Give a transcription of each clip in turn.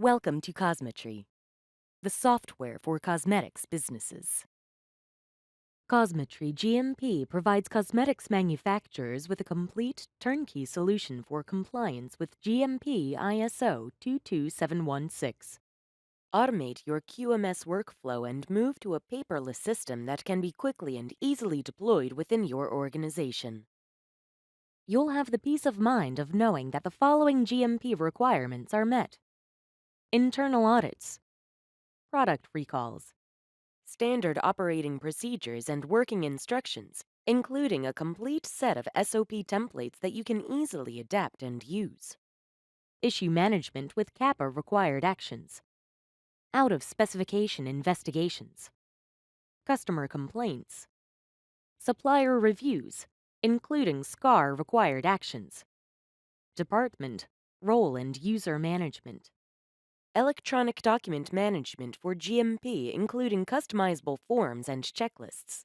Welcome to Cosmetri, the software for cosmetics businesses. Cosmetri GMP provides cosmetics manufacturers with a complete turnkey solution for compliance with GMP ISO 22716. Automate your QMS workflow and move to a paperless system that can be quickly and easily deployed within your organization. You'll have the peace of mind of knowing that the following GMP requirements are met: internal audits, product recalls, standard operating procedures and working instructions, including a complete set of SOP templates that you can easily adapt and use. Issue management with CAPA required actions. Out of specification investigations. Customer complaints. Supplier reviews, including SCAR required actions. Department, role and user management. Electronic document management for GMP, including customizable forms and checklists.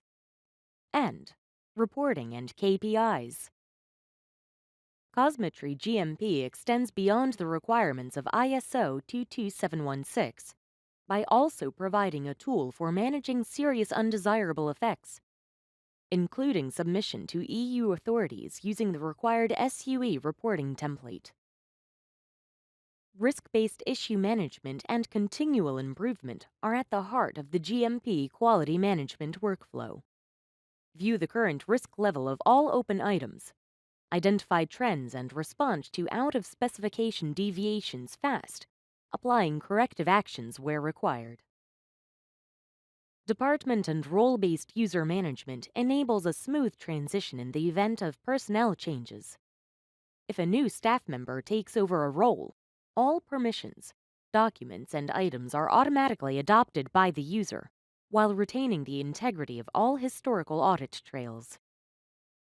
And reporting and KPIs. Cosmetri GMP extends beyond the requirements of ISO 22716 by also providing a tool for managing serious undesirable effects, including submission to EU authorities using the required SUE reporting template. Risk-based issue management and continual improvement are at the heart of the GMP quality management workflow. View the current risk level of all open items, identify trends and respond to out-of-specification deviations fast, applying corrective actions where required. Department and role-based user management enables a smooth transition in the event of personnel changes. If a new staff member takes over a role, all permissions, documents, and items are automatically adopted by the user, while retaining the integrity of all historical audit trails.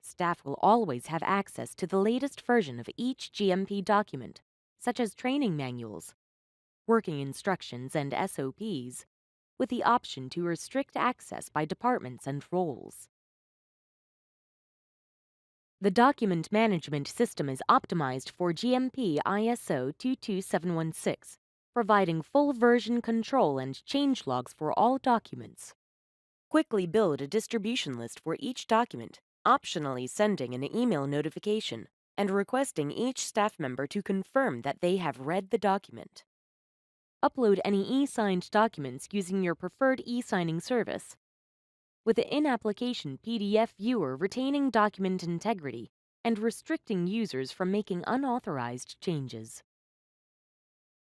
Staff will always have access to the latest version of each GMP document, such as training manuals, working instructions, and SOPs, with the option to restrict access by departments and roles. The document management system is optimized for GMP ISO 22716, providing full version control and change logs for all documents. Quickly build a distribution list for each document, optionally sending an email notification and requesting each staff member to confirm that they have read the document. Upload any e-signed documents using your preferred e-signing service, with the in-application PDF viewer retaining document integrity and restricting users from making unauthorized changes.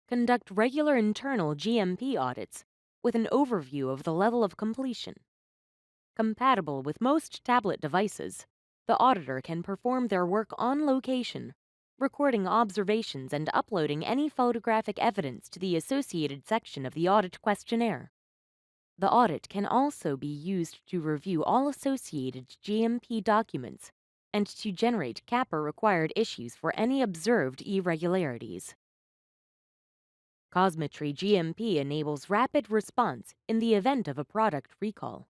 Conduct regular internal GMP audits with an overview of the level of completion. Compatible with most tablet devices, the auditor can perform their work on location, recording observations and uploading any photographic evidence to the associated section of the audit questionnaire. The audit can also be used to review all associated GMP documents and to generate CAPA-required issues for any observed irregularities. Cosmetri GMP enables rapid response in the event of a product recall.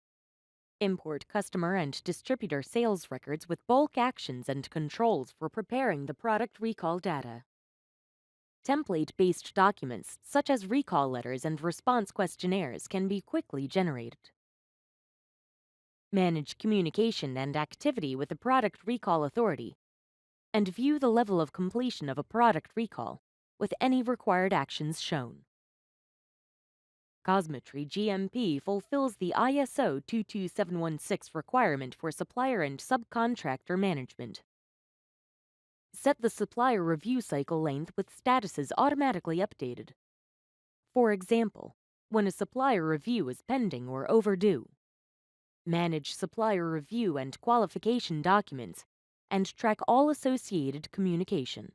Import customer and distributor sales records with bulk actions and controls for preparing the product recall data. Template-based documents, such as recall letters and response questionnaires, can be quickly generated. Manage communication and activity with the product recall authority, and view the level of completion of a product recall, with any required actions shown. Cosmetri GMP fulfills the ISO 22716 requirement for supplier and subcontractor management. Set the supplier review cycle length with statuses automatically updated. For example, when a supplier review is pending or overdue. Manage supplier review and qualification documents, and track all associated communication.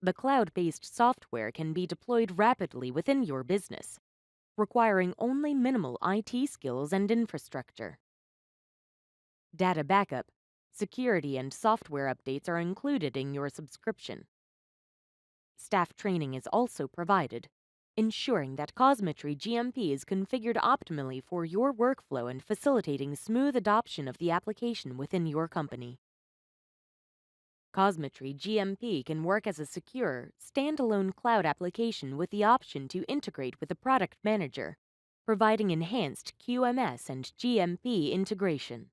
The cloud-based software can be deployed rapidly within your business, requiring only minimal IT skills and infrastructure. Data backup, security, and software updates are included in your subscription. Staff training is also provided, ensuring that Cosmetri GMP is configured optimally for your workflow and facilitating smooth adoption of the application within your company. Cosmetri GMP can work as a secure, standalone cloud application with the option to integrate with a product manager, providing enhanced QMS and GMP integration.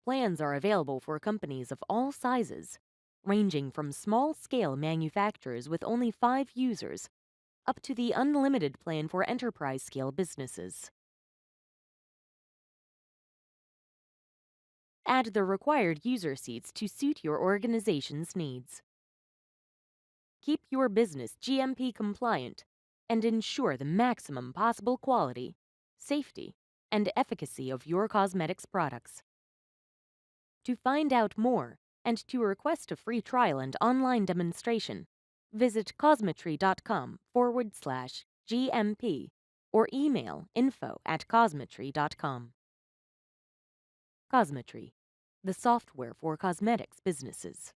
Plans are available for companies of all sizes, ranging from small-scale manufacturers with only 5 users up to the unlimited plan for enterprise-scale businesses. Add the required user seats to suit your organization's needs. Keep your business GMP compliant and ensure the maximum possible quality, safety, and efficacy of your cosmetics products. To find out more and to request a free trial and online demonstration, visit cosmetri.com/GMP or email info@cosmetri.com. Cosmetri, the software for cosmetics businesses.